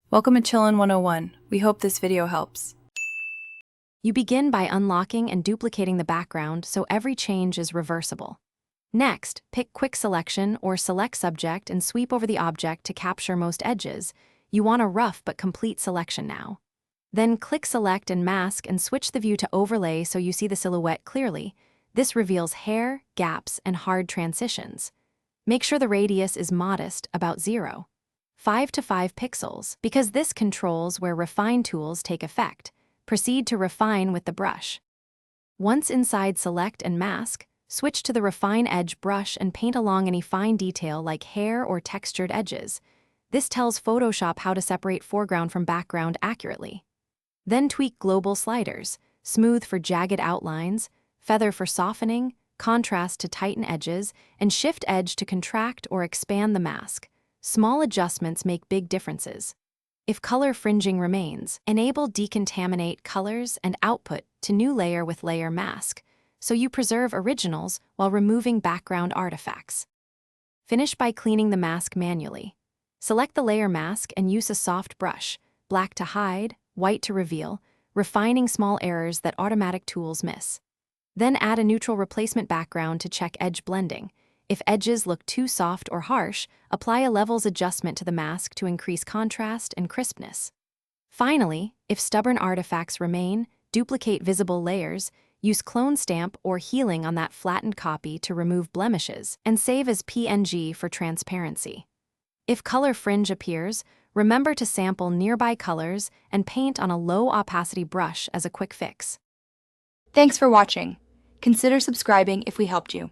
Welcome to Chillin' 101. We hope this video helps. You begin by unlocking and duplicating the background so every change is reversible. Next, pick Quick Selection or Select Subject and sweep over the object to capture most edges. You want a rough but complete selection now. Then click Select and Mask and switch the view to Overlay so you see the silhouette clearly. This reveals hair, gaps, and hard transitions. Make sure the radius is modest, about 0. 5 to 5 pixels, because this controls where refine tools take effect. Proceed to refine with the brush. Once inside Select and Mask, switch to the Refine Edge brush and paint along any fine detail like hair or textured edges. This tells Photoshop how to separate foreground from background accurately. Then tweak global sliders, smooth for jagged outlines, feather for softening, contrast to tighten edges, and shift edge to contract or expand the mask. Small adjustments make big differences. If color fringing remains, enable Decontaminate Colors and Output to New Layer with Layer Mask, so you preserve originals while removing background artifacts. Finish by cleaning the mask manually. Select the layer mask and use a soft brush, black to hide, white to reveal, refining small errors that automatic tools miss. Then add a neutral replacement background to check edge blending. If edges look too soft or harsh, apply a levels adjustment to the mask to increase contrast and crispness. Finally, if stubborn artifacts remain, duplicate visible layers, use clone stamp or healing on that flattened copy to remove blemishes, and save as PNG for transparency. If color fringe appears, remember to sample nearby colors and paint on a low opacity brush as a quick fix. Thanks for watching. Consider subscribing if we helped you.